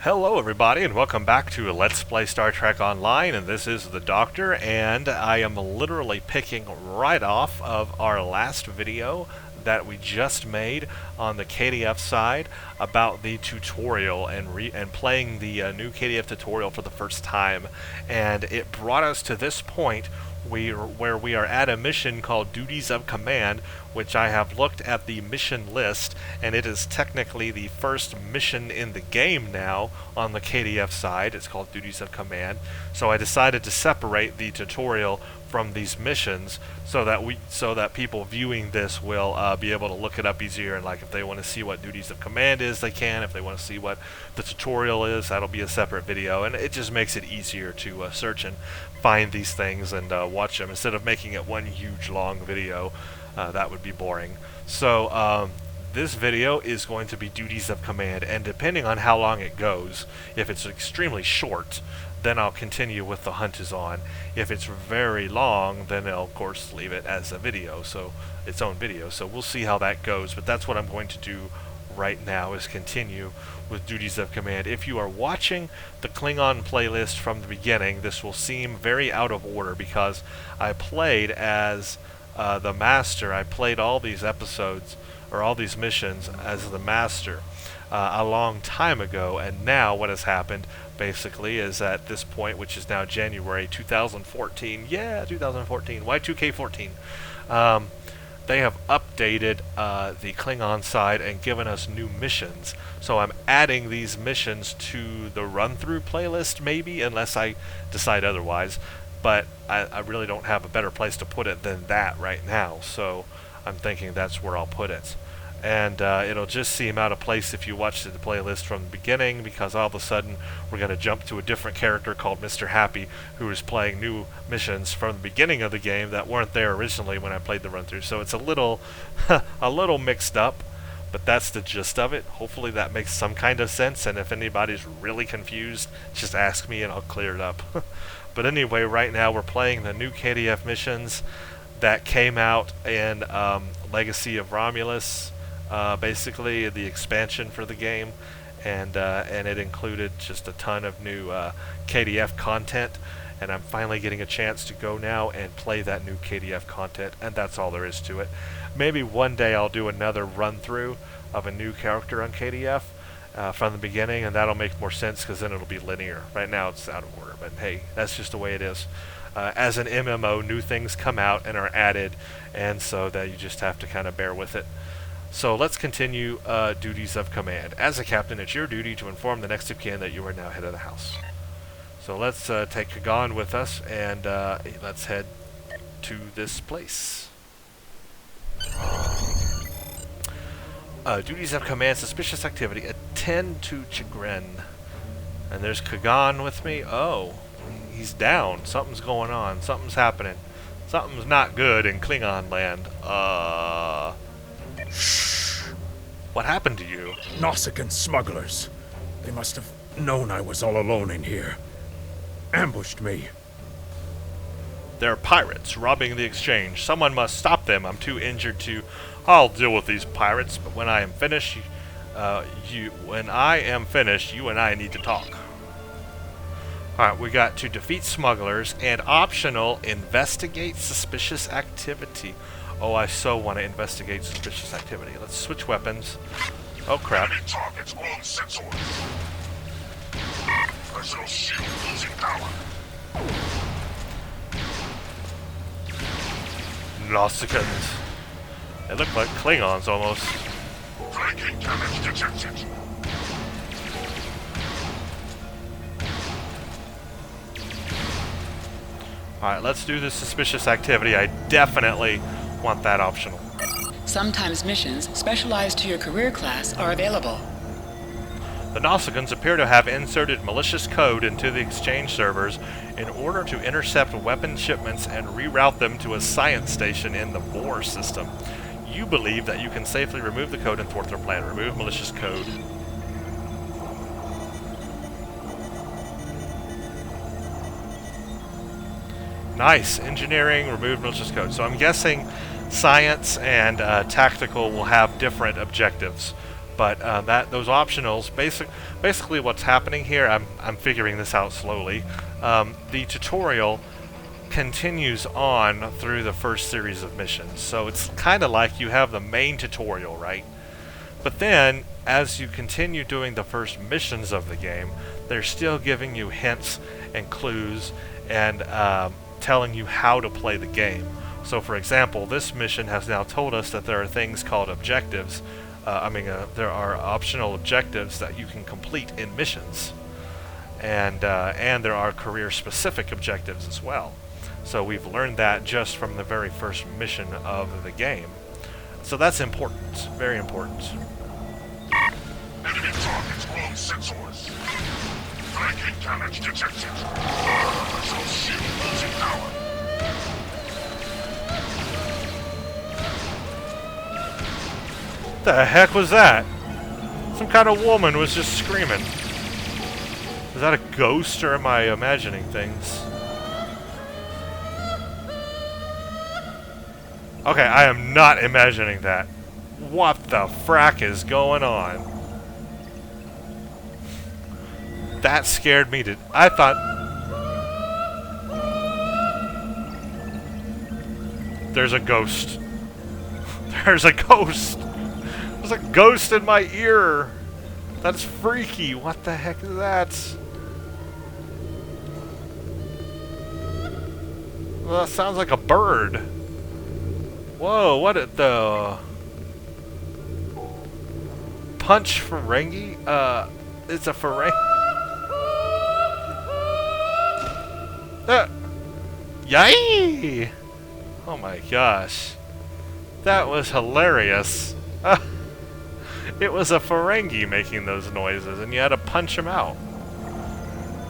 Hello everybody and welcome back to Let's Play Star Trek Online, and this is the Doctor, and I am literally picking right off of our last video that we just made on the KDF side about the tutorial and playing the new KDF tutorial for the first time, and it brought us to this point where we are at a mission called Duties of Command, which I have looked at the mission list, and it is technically the first mission in the game now on the KDF side. It's called Duties of Command. So I decided to separate the tutorial from these missions so that people viewing this will be able to look it up easier, and like if they want to see what Duties of Command is, they can. If they want to see what the tutorial is, that'll be a separate video, and it just makes it easier to search and find these things and watch them instead of making it one huge long video. That would be boring. So this video is going to be Duties of Command, and depending on how long it goes, if it's extremely short, then I'll continue with The Hunt Is On. If it's very long, then I'll of course leave it as a video, so its own video. So we'll see how that goes, but that's what I'm going to do right now, is continue with Duties of Command. If you are watching the Klingon playlist from the beginning, this will seem very out of order because I played as the Master. I played all these episodes, or all these missions, as the Master a long time ago, and now what has happened basically is at this point, which is now January 2014, yeah, 2014, Y2K14, they have updated the Klingon side and given us new missions. So I'm adding these missions to the run-through playlist, maybe, unless I decide otherwise. But I really don't have a better place to put it than that right now. So I'm thinking that's where I'll put it. And it'll just seem out of place if you watch the playlist from the beginning, because all of a sudden we're going to jump to a different character called Mr. Happy, who is playing new missions from the beginning of the game that weren't there originally when I played the run-through. So it's a little a little mixed up, but that's the gist of it. Hopefully that makes some kind of sense, and if anybody's really confused, just ask me and I'll clear it up. But anyway, right now we're playing the new KDF missions that came out in Legacy of Romulus. Basically the expansion for the game, and it included just a ton of new KDF content, and I'm finally getting a chance to go now and play that new KDF content, and that's all there is to it. Maybe one day I'll do another run through of a new character on KDF from the beginning, and that'll make more sense because then it'll be linear. Right now it's out of order, but hey, that's just the way it is. As an MMO, new things come out and are added, and so that you just have to kind of bear with it. So let's continue Duties of Command. As a captain, it's your duty to inform the next of kin that you are now head of the house. So let's take Kagan with us, and let's head to this place. Duties of Command, suspicious activity, attend to chagrin. And there's Kagan with me. Oh, he's down. Something's going on. Something's happening. Something's not good in Klingon land. What happened to you? Nausicaan smugglers. They must have known I was all alone in here. Ambushed me. They're pirates robbing the exchange. Someone must stop them. I'm too injured to... I'll deal with these pirates, but when I am finished, you and I need to talk. Alright, we got to defeat smugglers and optional investigate suspicious activity. Oh, I so want to investigate suspicious activity. Let's switch weapons. Oh, crap. Targets on sensors. Personal shield losing power. Nausicaans. They look like Klingons almost. Breaking damage detected. Alright, let's do this suspicious activity. I definitely want that optional. Sometimes missions specialized to your career class are available. The Nausicaans appear to have inserted malicious code into the exchange servers in order to intercept weapon shipments and reroute them to a science station in the Bohr system. You believe that you can safely remove the code and thwart their plan. Remove malicious code. Nice. Engineering, remove malicious code. So I'm guessing science and tactical will have different objectives. But those optionals, basically what's happening here, I'm figuring this out slowly. The tutorial continues on through the first series of missions. So it's kind of like you have the main tutorial, right? But then, as you continue doing the first missions of the game, they're still giving you hints and clues and telling you how to play the game. So for example, this mission has now told us that there are things called objectives. There are optional objectives that you can complete in missions. And there are career-specific objectives as well. So we've learned that just from the very first mission of the game. So that's important, very important. Enemy targets on sensors. Flanking damage detected. Missile shield losing power. The heck was that? Some kind of woman was just screaming. Is that a ghost or am I imagining things? Okay, I am not imagining that. What the frack is going on? That scared me to... I thought... There's a ghost. There's a ghost. There's a ghost in my ear. That's freaky. What the heck is that? Well, that sounds like a bird. Whoa, what the... Punch Ferengi? It's a Ferengi... Yay! Oh my gosh. That was hilarious. It was a Ferengi making those noises, and you had to punch him out.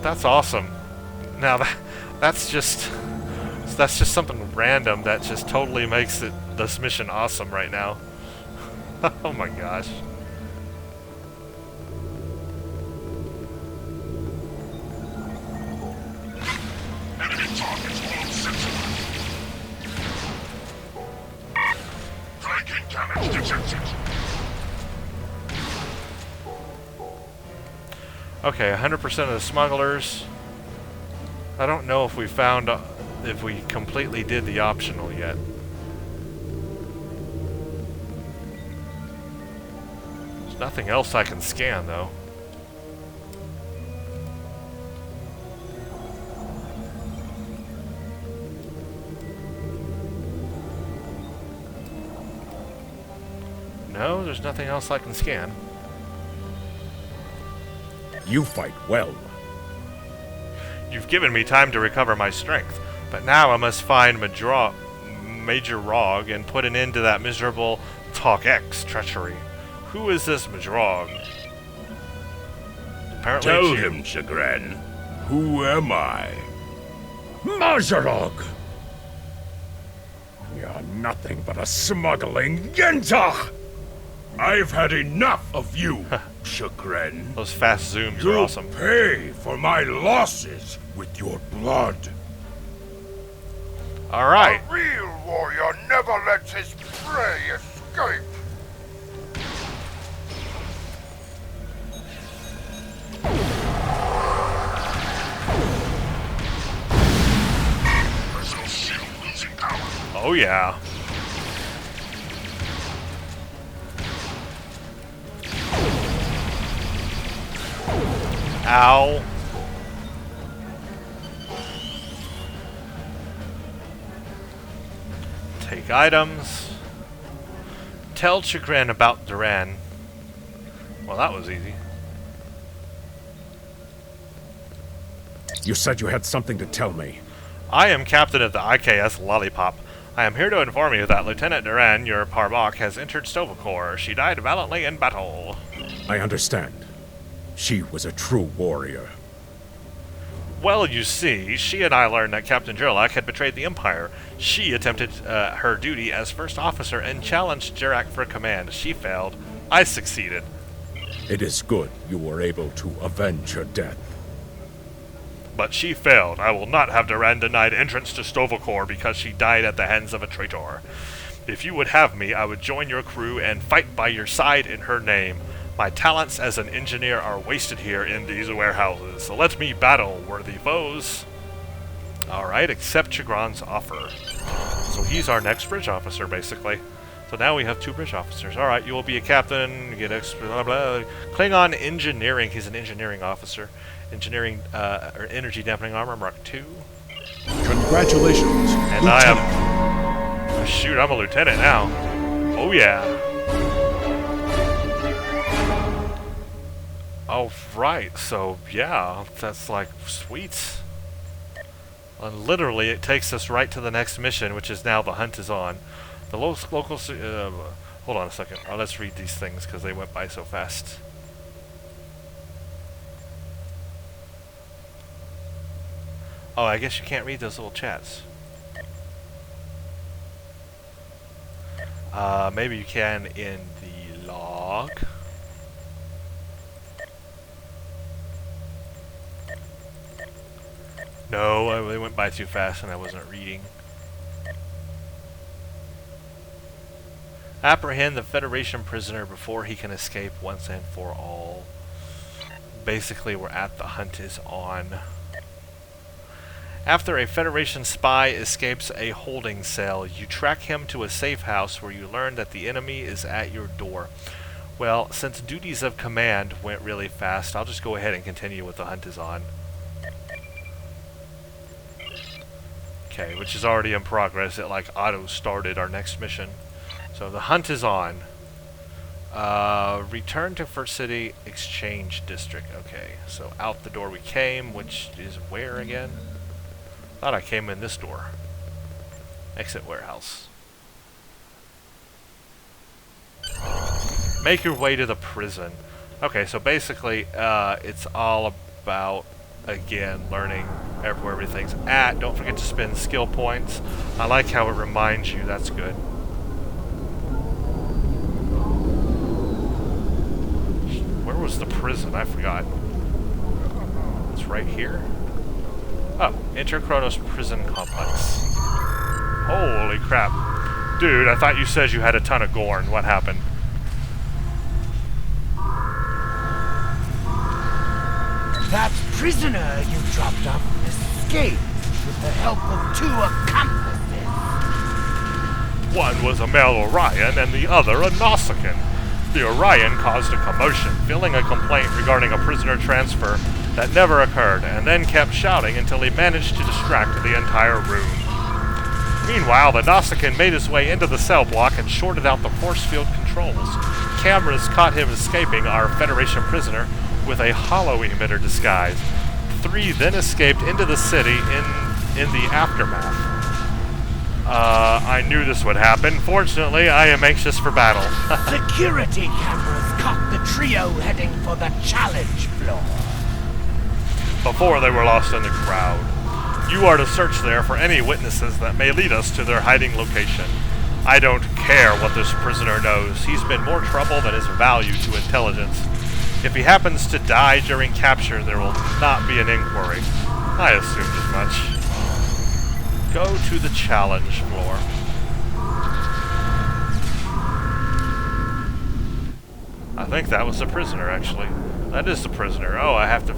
That's awesome. Now that's just something random that just totally makes this mission awesome right now. Oh my gosh. Enemy targets on sensors. Flanking damage detected. Okay, 100% of the smugglers. I don't know if we found... if we completely did the optional yet. There's nothing else I can scan, though. No, there's nothing else I can scan. You fight well. You've given me time to recover my strength, but now I must find Major Rog and put an end to that miserable Talk X treachery. Who is this Majrog? Apparently Tell it's you. him, Chagrin. Who am I? Mazarog! You're nothing but a smuggling Yenta! I've had enough of you, Chagrin. Those fast zooms are You'll awesome. pay for my losses with your blood. Alright. A real warrior never lets his prey escape. Missile shield losing power. Oh yeah. Ow. Take items. Tell Chagrin about Duran. Well, that was easy. You said you had something to tell me. I am captain of the IKS Lollipop. I am here to inform you that Lieutenant Duran, your Parbok, has entered Stovacor. She died valiantly in battle. I understand. She was a true warrior. Well, you see, she and I learned that Captain Jurlak had betrayed the Empire. She attempted her duty as first officer and challenged Jirak for command. She failed. I succeeded. It is good you were able to avenge her death. But she failed. I will not have Duran denied entrance to Stovacor because she died at the hands of a traitor. If you would have me, I would join your crew and fight by your side in her name. My talents as an engineer are wasted here in these warehouses, so let me battle worthy foes. Alright, accept Chagron's offer. So he's our next bridge officer, basically. So now we have 2 bridge officers. Alright, you will be a captain, you get blah blah. Klingon engineering, he's an engineering officer. Engineering, or energy dampening armor, Mark 2. Congratulations, And Lieutenant. I am... Oh, shoot, I'm a lieutenant now. Oh yeah. Oh, right, so yeah, that's like, sweet. And literally, it takes us right to the next mission, which is now the hunt is on. The local... hold on a second. Oh, let's read these things, because they went by so fast. Oh, I guess you can't read those little chats. Maybe you can in the log. No, they went by too fast and I wasn't reading. Apprehend the Federation prisoner before he can escape once and for all. Basically, we're at the hunt is on. After a Federation spy escapes a holding cell, you track him to a safe house where you learn that the enemy is at your door. Well, since duties of command went really fast, I'll just go ahead and continue with the hunt is on. Okay, which is already in progress. It like auto-started our next mission. So the hunt is on. Return to First City Exchange District. Okay, so out the door we came, which is where again? Thought I came in this door. Exit warehouse. Make your way to the prison. Okay, so basically, it's all about, again, learning where everything's at. Don't forget to spend skill points. I like how it reminds you. That's good. Where was the prison? I forgot. It's right here. Oh, enter Kronos Prison Complex. Holy crap. Dude, I thought you said you had a ton of Gorn. What happened? That prisoner you dropped off escaped with the help of 2 accomplices. One was a male Orion and the other a Nausicaan. The Orion caused a commotion, filing a complaint regarding a prisoner transfer that never occurred, and then kept shouting until he managed to distract the entire room. Meanwhile, the Nausicaan made his way into the cell block and shorted out the force field controls. Cameras caught him escaping our Federation prisoner with a hollow emitter disguise. 3 then escaped into the city in the aftermath. I knew this would happen. Fortunately, I am anxious for battle. Security cameras caught the trio heading for the challenge floor. Before they were lost in the crowd. You are to search there for any witnesses that may lead us to their hiding location. I don't care what this prisoner knows. He's been more trouble than his value to intelligence. If he happens to die during capture, there will not be an inquiry. I assumed as much. Go to the challenge floor. I think that was the prisoner, actually. That is the prisoner. Oh, I have to...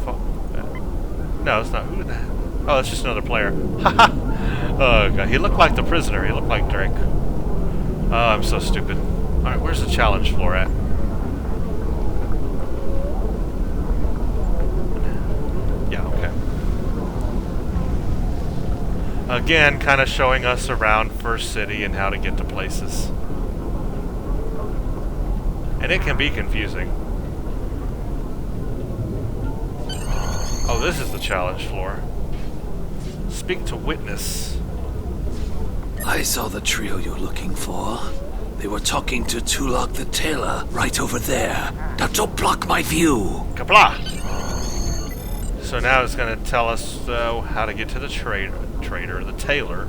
No, it's not. Who the... Oh, that's just another player. Haha! Oh, God. He looked like the prisoner. He looked like Drake. Oh, I'm so stupid. Alright, where's the challenge floor at? Yeah, okay. Again, kind of showing us around First City and how to get to places. And it can be confusing. Oh, this is the challenge floor. Speak to witness. I saw the trio you're looking for. They were talking to Tulok the Tailor right over there. Now don't block my view. Kapla! So now it's going to tell us how to get to the the tailor.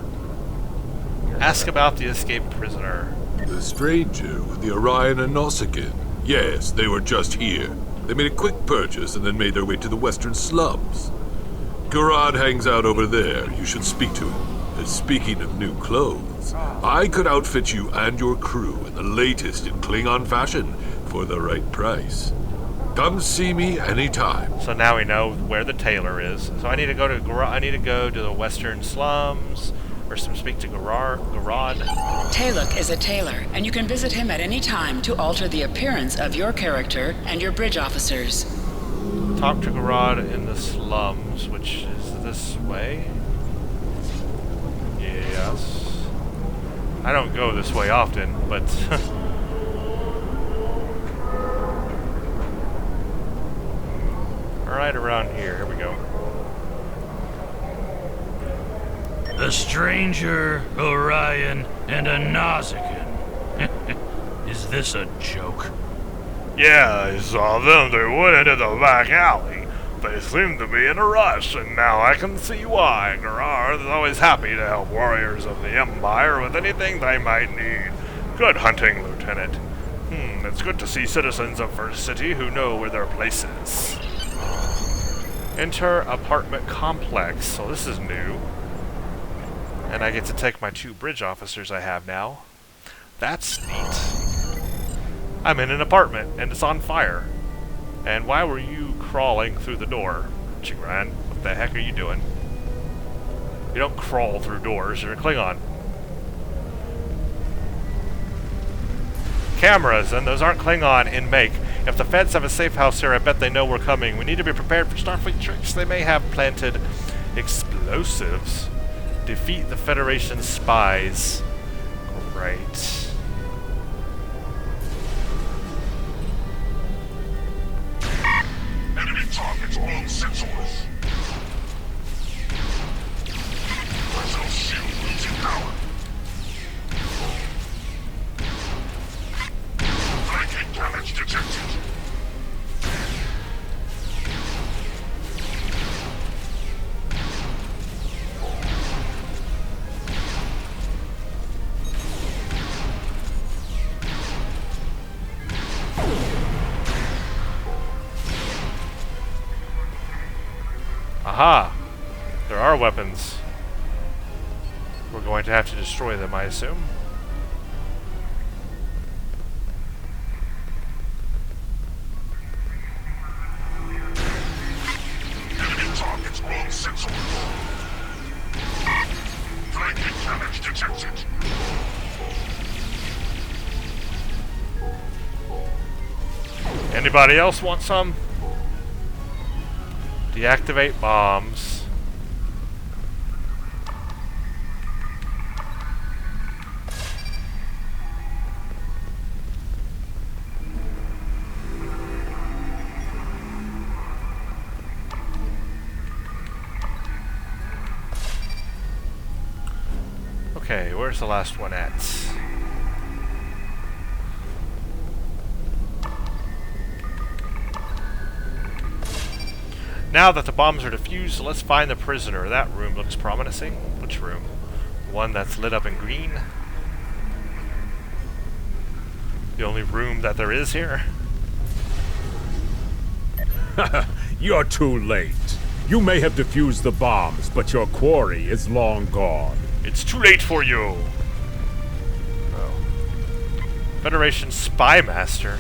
Ask about the escaped prisoner. The stranger with the Orion and Nausicaan. Yes, they were just here. They made a quick purchase and then made their way to the western slums. Garad hangs out over there. You should speak to him. And speaking of new clothes, I could outfit you and your crew in the latest in Klingon fashion for the right price. Come see me anytime. So now we know where the tailor is. So I need to go to the western slums, or speak to Garad. Taluk is a tailor, and you can visit him at any time to alter the appearance of your character and your bridge officers. Talk to Garad in the slums, which is this way. Yes. I don't go this way often, but right around here. Here we go. A stranger, Orion, and a Nausicaan. Is this a joke? Yeah, I saw them. They went into the back alley. They seemed to be in a rush, and now I can see why. Gerard is always happy to help warriors of the Empire with anything they might need. Good hunting, Lieutenant. It's good to see citizens of First City who know where their place is. Enter apartment complex. So this is new. And I get to take my 2 bridge officers I have now. That's neat. I'm in an apartment, and it's on fire. And why were you crawling through the door, Chigran? What the heck are you doing? You don't crawl through doors, you're a Klingon. Cameras, and those aren't Klingon in make. If the feds have a safe house here, I bet they know we're coming. We need to be prepared for Starfleet tricks. They may have planted explosives. Defeat the Federation spies. Great. Enemy targets all sensors. Personal shield losing power. Flanking damage detected. Aha! There are weapons. We're going to have to destroy them, I assume. Enemy targets all sensors. Flanking damage detected. Anybody else want some? Deactivate bombs. Okay, where's the last one at? Now that the bombs are defused, let's find the prisoner. That room looks promising. Which room? One that's lit up in green? The only room that there is here? You're too late. You may have defused the bombs, but your quarry is long gone. It's too late for you! Oh. Federation Spy Master?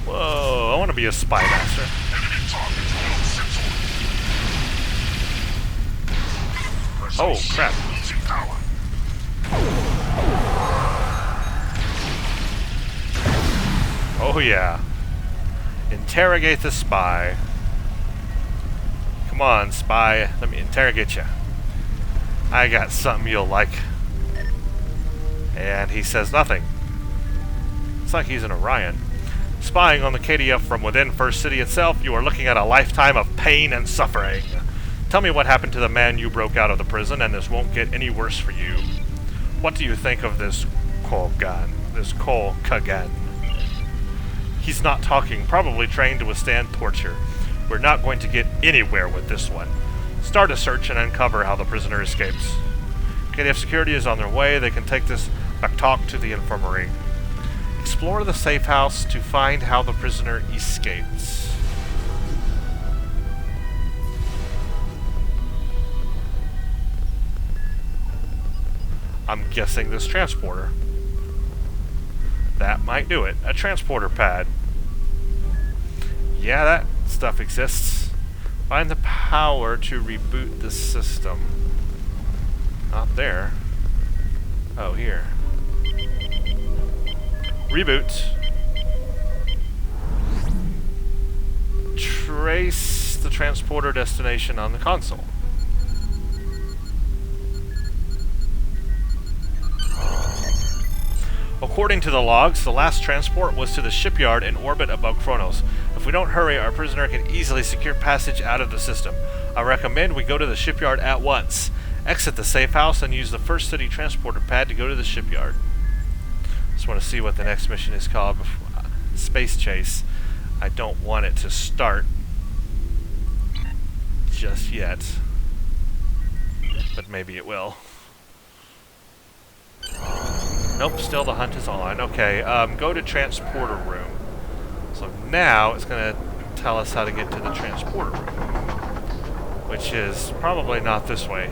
Whoa, I want to be a Spy Master. Oh, crap. Oh, yeah. Interrogate the spy. Come on, spy. Let me interrogate you. I got something you'll like. And he says nothing. It's like he's an Orion. Spying on the KDF from within First City itself, you are looking at a lifetime of pain and suffering. Tell me what happened to the man you broke out of the prison, and this won't get any worse for you. What do you think of this Kogan? This Kagan? He's not talking, probably trained to withstand torture. We're not going to get anywhere with this one. Start a search and uncover how the prisoner escapes. KDF security is on their way. They can take this back talk to the infirmary. Explore the safe house to find how the prisoner escapes. I'm guessing this transporter. That might do it. A transporter pad. Yeah, that stuff exists. Find the power to reboot the system. Not there. Oh, here. Reboot. Trace the transporter destination on the console. According to the logs, the last transport was to the shipyard in orbit above Kronos. If we don't hurry, our prisoner can easily secure passage out of the system. I recommend we go to the shipyard at once. Exit the safe house and use the first city transporter pad to go to the shipyard. Just want to see what the next mission is called. Space Chase. I don't want it to start just yet, but maybe it will. Nope, still the hunt is on. Okay, go to transporter room. So now it's going to tell us how to get to the transporter room, which is probably not this way.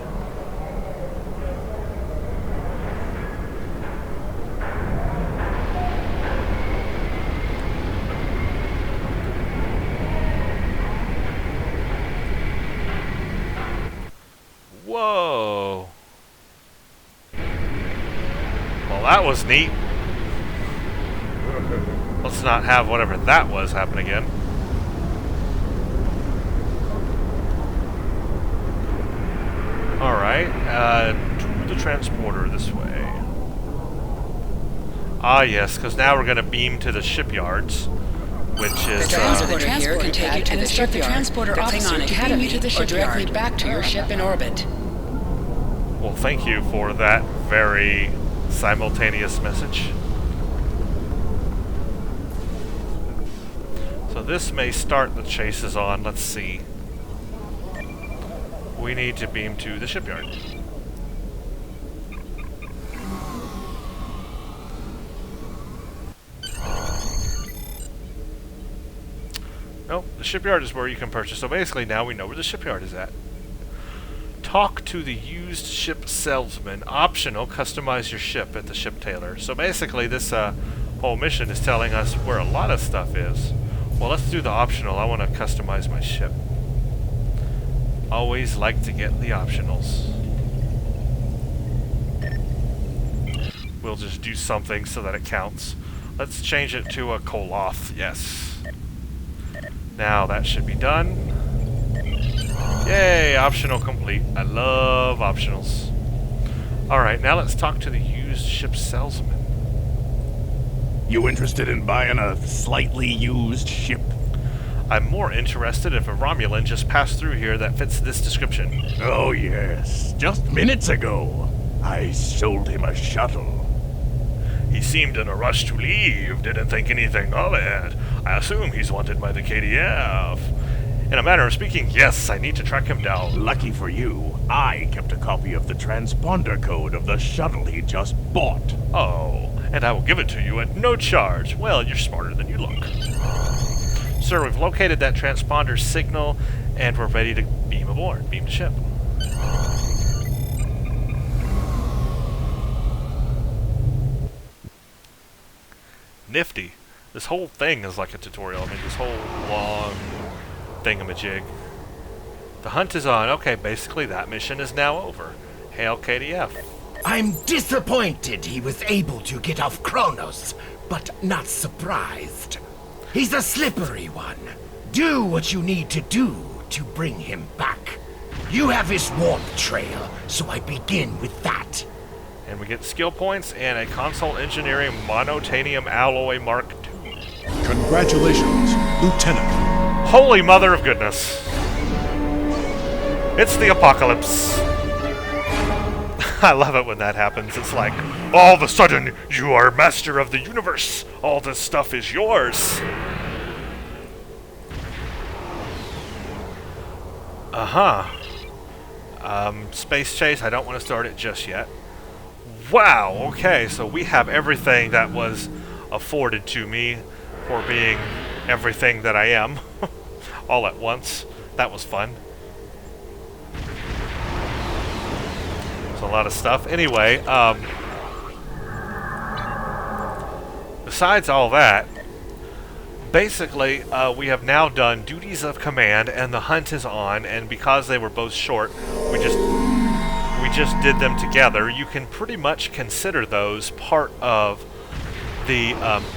Whoa. Well, that was neat. Let's not have whatever that was happen again. Alright, to the transporter this way. Ah, yes, because now we're going to beam to the shipyards, which is... The transporter here can take you to the shipyard. The transporter officer to beam you to the shipyard, or directly back to your ship in orbit. Well, thank you for that very simultaneous message. So this may start the chases on. Let's see. We need to beam to the shipyard. Nope, the shipyard is where you can purchase. So basically now we know where the shipyard is at. Talk to the used ship salesman. Optional, customize your ship at the ship tailor. So basically this whole mission is telling us where a lot of stuff is. Well, let's do the optional. I want to customize my ship. Always like to get the optionals. We'll just do something so that it counts. Let's change it to a Koloth. Yes. Now that should be done. Yay, optional complete. I love optionals. Alright, now let's talk to the used ship salesman. You interested in buying a slightly used ship? I'm more interested if a Romulan just passed through here that fits this description. Oh yes, just minutes ago, I sold him a shuttle. He seemed in a rush to leave, didn't think anything of it. I assume he's wanted by the KDF. In a manner of speaking, yes, I need to track him down. Lucky for you, I kept a copy of the transponder code of the shuttle he just bought. Oh, and I will give it to you at no charge. Well, you're smarter than you look. Sir, we've located that transponder signal, and we're ready to beam aboard. Beam to ship. Nifty. This whole thing is like a tutorial. I mean, this whole long thingamajig. The hunt is on. Okay, basically that mission is now over. Hail KDF. I'm disappointed he was able to get off Kronos, but not surprised. He's a slippery one. Do what you need to do to bring him back. You have his warp trail, so I begin with that. And we get skill points and a console engineering monotanium alloy Mark II. Congratulations, Lieutenant. Holy mother of goodness. It's the apocalypse. I love it when that happens. It's like, all of a sudden, you are master of the universe. All this stuff is yours. Space chase, I don't want to start it just yet. Wow, okay, so we have everything that was afforded to me for being everything that I am. All at once. That was fun. A lot of stuff. Anyway, besides all that, basically, we have now done duties of command, and the hunt is on. And because they were both short, we just did them together. You can pretty much consider those part of the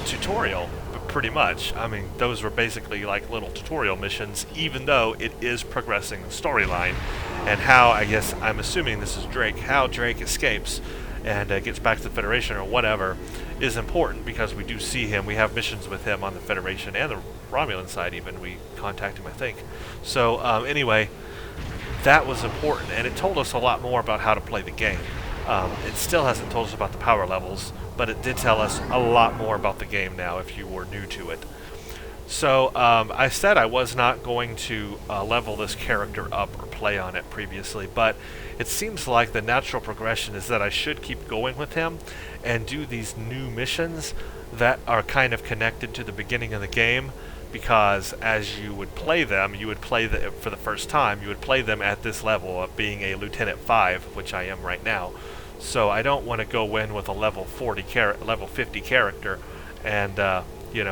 tutorial. Pretty much. I mean, those were basically like little tutorial missions, even though it is progressing the storyline. And how, I guess, I'm assuming this is Drake, how Drake escapes and gets back to the Federation or whatever is important, because we do see him. We have missions with him on the Federation and the Romulan side even. We contact him, I think. So, anyway, that was important, and it told us a lot more about how to play the game. It still hasn't told us about the power levels, but it did tell us a lot more about the game now if you were new to it. So I said I was not going to level this character up or play on it previously, but it seems like the natural progression is that I should keep going with him and do these new missions that are kind of connected to the beginning of the game, because as you would play them, for the first time, you would play them at this level of being a Lieutenant 5, which I am right now. So I don't want to go in with a level 50 character and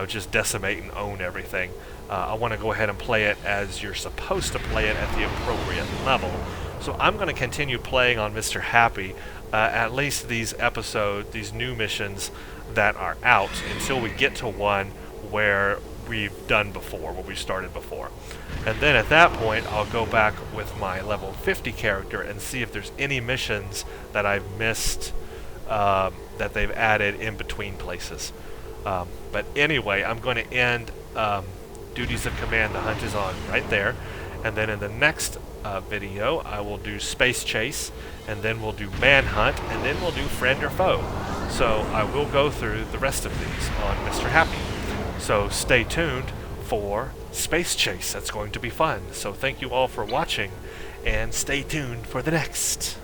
just decimate and own everything. I want to go ahead and play it as you're supposed to play it at the appropriate level. So I'm going to continue playing on Mr. Happy, at least these new missions that are out, until we get to one where we've done before, where we started before. And then at that point, I'll go back with my level 50 character and see if there's any missions that I've missed that they've added in between places. But anyway, I'm going to end Duties of Command, the hunt is on, right there. And then in the next video, I will do Space Chase, and then we'll do Manhunt, and then we'll do Friend or Foe. So I will go through the rest of these on Mr. Happy. So stay tuned for Space Chase. That's going to be fun. So thank you all for watching, and stay tuned for the next.